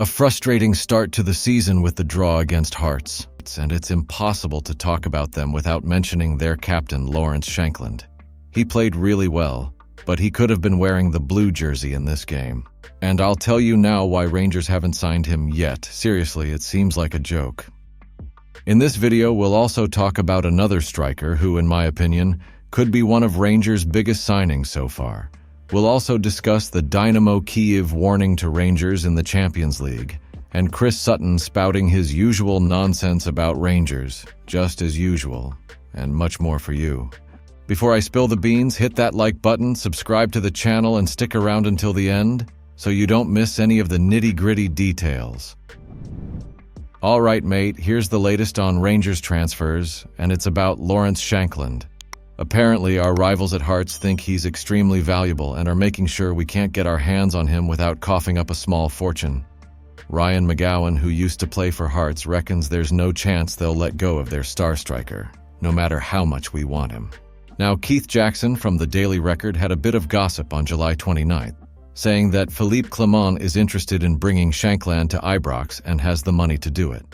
A frustrating start to the season with the draw against Hearts, and it's impossible to talk about them without mentioning their captain, Lawrence Shankland. He played really well, but he could have been wearing the blue jersey in this game. And I'll tell you now why Rangers haven't signed him yet. Seriously, it seems like a joke. In this video, we'll also talk about another striker who, in my opinion, could be one of Rangers' biggest signings so far. We'll also discuss the Dynamo Kyiv warning to Rangers in the Champions League, and Chris Sutton spouting his usual nonsense about Rangers, just as usual, and much more for you. Before I spill the beans, hit that like button, subscribe to the channel, and stick around until the end, so you don't miss any of the nitty-gritty details. Alright mate, here's the latest on Rangers transfers, and it's about Lawrence Shankland. Apparently, our rivals at Hearts think he's extremely valuable and are making sure we can't get our hands on him without coughing up a small fortune. Ryan McGowan, who used to play for Hearts, reckons there's no chance they'll let go of their star striker, no matter how much we want him. Now, Keith Jackson from the Daily Record had a bit of gossip on July 29th, saying that Philippe Clement is interested in bringing Shankland to Ibrox and has the money to do it.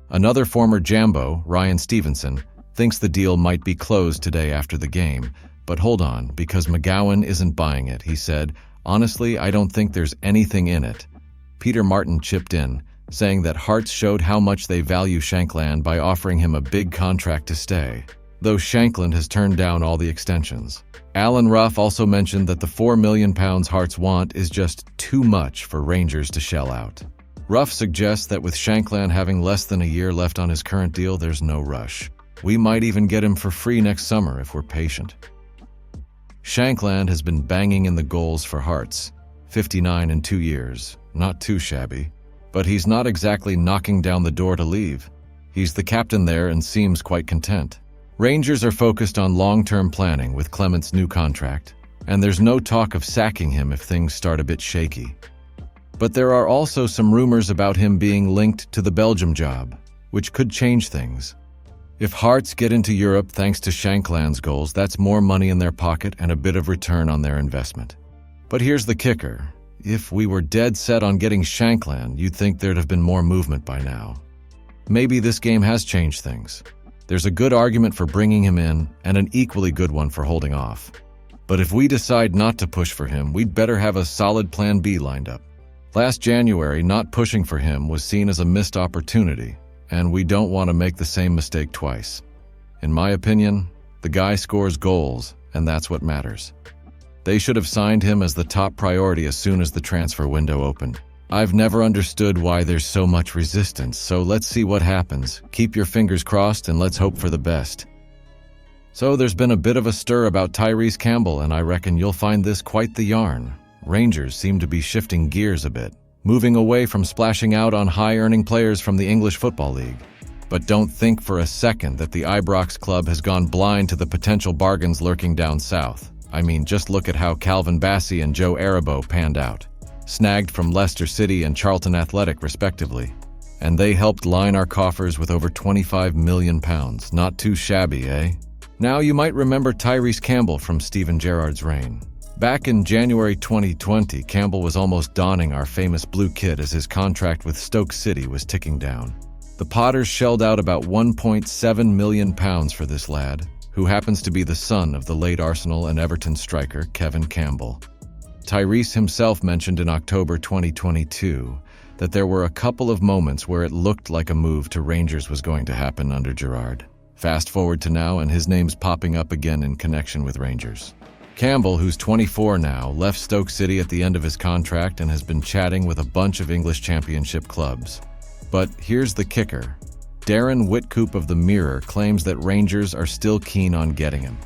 Another former Jambo, Ryan Stevenson, thinks the deal might be closed today after the game, but hold on, because McGowan isn't buying it. He said, "Honestly, I don't think there's anything in it." Peter Martin chipped in, saying that Hearts showed how much they value Shankland by offering him a big contract to stay, though Shankland has turned down all the extensions. Alan Ruff also mentioned that the £4 million Hearts want is just too much for Rangers to shell out. Ruff suggests that with Shankland having less than a year left on his current deal, there's no rush. We might even get him for free next summer if we're patient. Shankland has been banging in the goals for Hearts, 59 in 2 years, not too shabby, but he's not exactly knocking down the door to leave. He's the captain there and seems quite content. Rangers are focused on long-term planning with Clement's new contract, and there's no talk of sacking him if things start a bit shaky. But there are also some rumors about him being linked to the Belgium job, which could change things. If Hearts get into Europe thanks to Shankland's goals, that's more money in their pocket and a bit of return on their investment. But here's the kicker. If we were dead set on getting Shankland, you'd think there'd have been more movement by now. Maybe this game has changed things. There's a good argument for bringing him in and an equally good one for holding off. But if we decide not to push for him, we'd better have a solid plan B lined up. Last January, not pushing for him was seen as a missed opportunity, and we don't want to make the same mistake twice. In my opinion, the guy scores goals, and that's what matters. They should have signed him as the top priority as soon as the transfer window opened. I've never understood why there's so much resistance, so let's see what happens. Keep your fingers crossed and let's hope for the best. So there's been a bit of a stir about Tyrese Campbell, and I reckon you'll find this quite the yarn. Rangers seem to be shifting gears a bit, moving away from splashing out on high-earning players from the English Football League. But don't think for a second that the Ibrox club has gone blind to the potential bargains lurking down south. I mean, just look at how Calvin Bassey and Joe Aribo panned out, snagged from Leicester City and Charlton Athletic respectively. And they helped line our coffers with over £25 million. Not too shabby, eh? Now you might remember Tyrese Campbell from Steven Gerrard's reign. Back in January 2020, Campbell was almost donning our famous blue kit as his contract with Stoke City was ticking down. The Potters shelled out about £1.7 million for this lad, who happens to be the son of the late Arsenal and Everton striker Kevin Campbell. Tyrese himself mentioned in October 2022 that there were a couple of moments where it looked like a move to Rangers was going to happen under Gerrard. Fast forward to now, and his name's popping up again in connection with Rangers. Campbell, who's 24 now, left Stoke City at the end of his contract and has been chatting with a bunch of English Championship clubs. But here's the kicker. Darren Whitcoop of the Mirror claims that Rangers are still keen on getting him.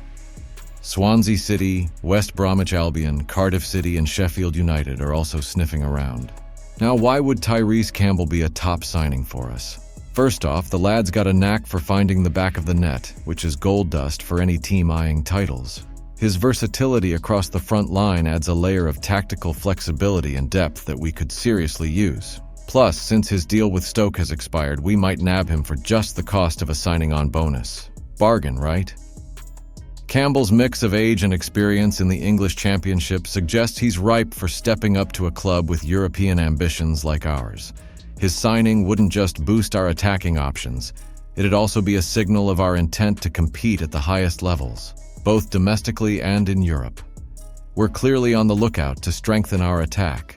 Swansea City, West Bromwich Albion, Cardiff City, and Sheffield United are also sniffing around. Now, why would Tyrese Campbell be a top signing for us? First off, the lad's got a knack for finding the back of the net, which is gold dust for any team eyeing titles. His versatility across the front line adds a layer of tactical flexibility and depth that we could seriously use. Plus, since his deal with Stoke has expired, we might nab him for just the cost of a signing-on bonus. Bargain, right? Campbell's mix of age and experience in the English Championship suggests he's ripe for stepping up to a club with European ambitions like ours. His signing wouldn't just boost our attacking options, it'd also be a signal of our intent to compete at the highest levels, both domestically and in Europe. We're clearly on the lookout to strengthen our attack.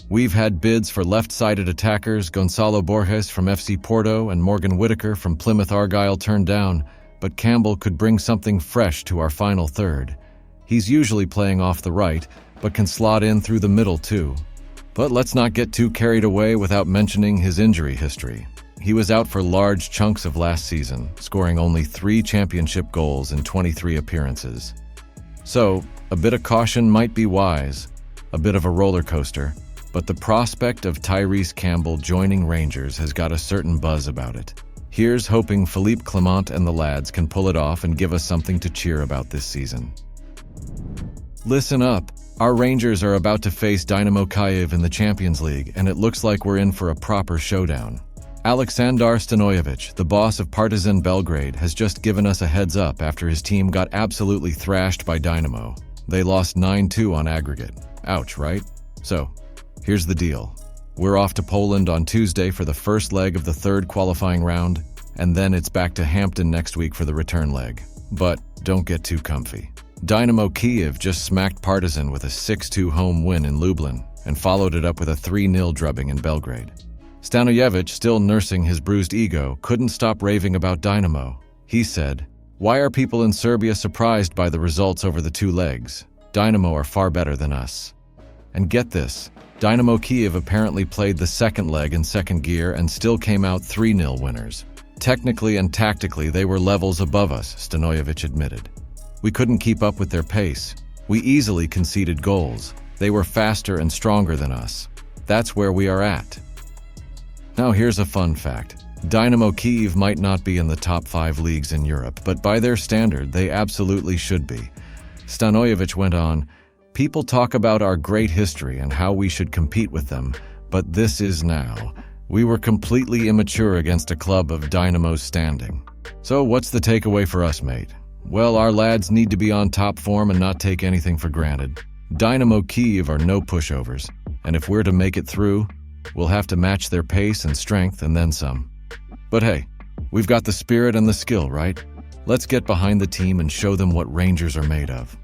We've had bids for left-sided attackers Gonçalo Borges from FC Porto and Morgan Whittaker from Plymouth Argyle turned down, but Campbell could bring something fresh to our final third. He's usually playing off the right, but can slot in through the middle too. But let's not get too carried away without mentioning his injury history. He was out for large chunks of last season, scoring only 3 championship goals in 23 appearances. So, a bit of caution might be wise, a bit of a roller coaster, but the prospect of Tyrese Campbell joining Rangers has got a certain buzz about it. Here's hoping Philippe Clement and the lads can pull it off and give us something to cheer about this season. Listen up. Our Rangers are about to face Dynamo Kyiv in the Champions League, and it looks like we're in for a proper showdown. Aleksandar Stanojevic, the boss of Partizan Belgrade, has just given us a heads up after his team got absolutely thrashed by Dynamo. They lost 9-2 on aggregate. Ouch, right? So, here's the deal. We're off to Poland on Tuesday for the first leg of the third qualifying round, and then it's back to Hampton next week for the return leg. But don't get too comfy. Dynamo Kyiv just smacked Partizan with a 6-2 home win in Lublin and followed it up with a 3-0 drubbing in Belgrade. Stanojevic, still nursing his bruised ego, couldn't stop raving about Dynamo. He said, "Why are people in Serbia surprised by the results over the 2 legs? Dynamo are far better than us." And get this, Dynamo Kyiv apparently played the second leg in second gear and still came out 3-0 winners. Technically and tactically, they were levels above us, Stanojevic admitted. We couldn't keep up with their pace. We easily conceded goals. They were faster and stronger than us. That's where we are at. Now here's a fun fact. Dynamo Kyiv might not be in the top 5 leagues in Europe, but by their standard, they absolutely should be. Stanojevic went on, "People talk about our great history and how we should compete with them, but this is now. We were completely immature against a club of Dynamo's standing." So what's the takeaway for us, mate? Well, our lads need to be on top form and not take anything for granted. Dynamo Kyiv are no pushovers, and if we're to make it through, we'll have to match their pace and strength and then some. But hey, we've got the spirit and the skill, right? Let's get behind the team and show them what Rangers are made of.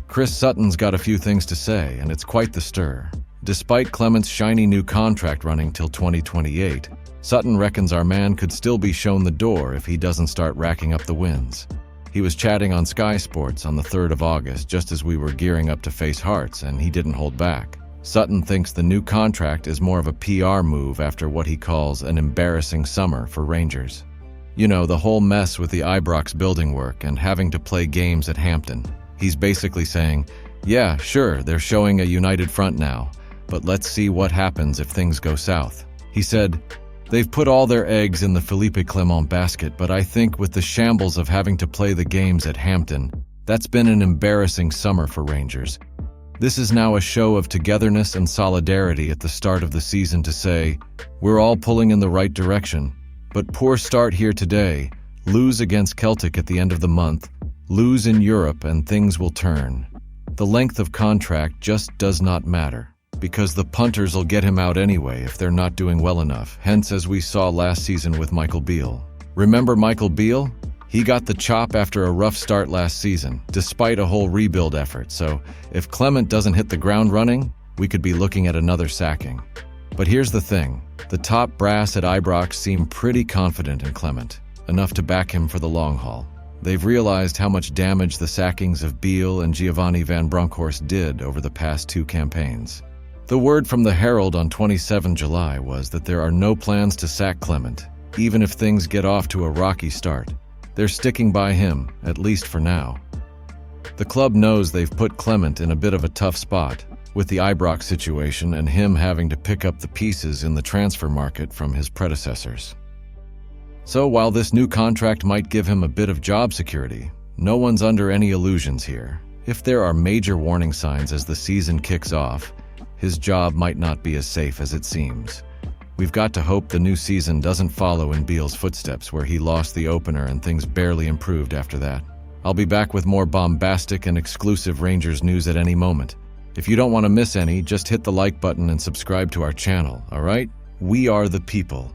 Chris Sutton's got a few things to say, and it's quite the stir. Despite Clement's shiny new contract running till 2028, Sutton reckons our man could still be shown the door if he doesn't start racking up the wins. He was chatting on Sky Sports on the 3rd of August just as we were gearing up to face Hearts, and he didn't hold back. Sutton thinks the new contract is more of a PR move after what he calls an embarrassing summer for Rangers. You know, the whole mess with the Ibrox building work and having to play games at Hampton. He's basically saying, yeah, sure, they're showing a united front now, but let's see what happens if things go south. He said, "They've put all their eggs in the Philippe Clement basket, but I think with the shambles of having to play the games at Hampton, that's been an embarrassing summer for Rangers. This is now a show of togetherness and solidarity at the start of the season to say, we're all pulling in the right direction, but poor start here today, lose against Celtic at the end of the month, lose in Europe and things will turn. The length of contract just does not matter, because the punters will get him out anyway if they're not doing well enough, hence as we saw last season with Michael Beale. Remember Michael Beale? He got the chop after a rough start last season, despite a whole rebuild effort, so if Clement doesn't hit the ground running, we could be looking at another sacking. But here's the thing, the top brass at Ibrox seem pretty confident in Clement, enough to back him for the long haul. They've realized how much damage the sackings of Beale and Giovanni van Bronckhorst did over the past 2 campaigns. The word from the Herald on 27 July was that there are no plans to sack Clement, even if things get off to a rocky start. They're sticking by him, at least for now. The club knows they've put Clement in a bit of a tough spot, with the Ibrox situation and him having to pick up the pieces in the transfer market from his predecessors. So while this new contract might give him a bit of job security, no one's under any illusions here. If there are major warning signs as the season kicks off, his job might not be as safe as it seems. We've got to hope the new season doesn't follow in Beale's footsteps where he lost the opener and things barely improved after that. I'll be back with more bombastic and exclusive Rangers news at any moment. If you don't want to miss any, just hit the like button and subscribe to our channel, all right? We are the people.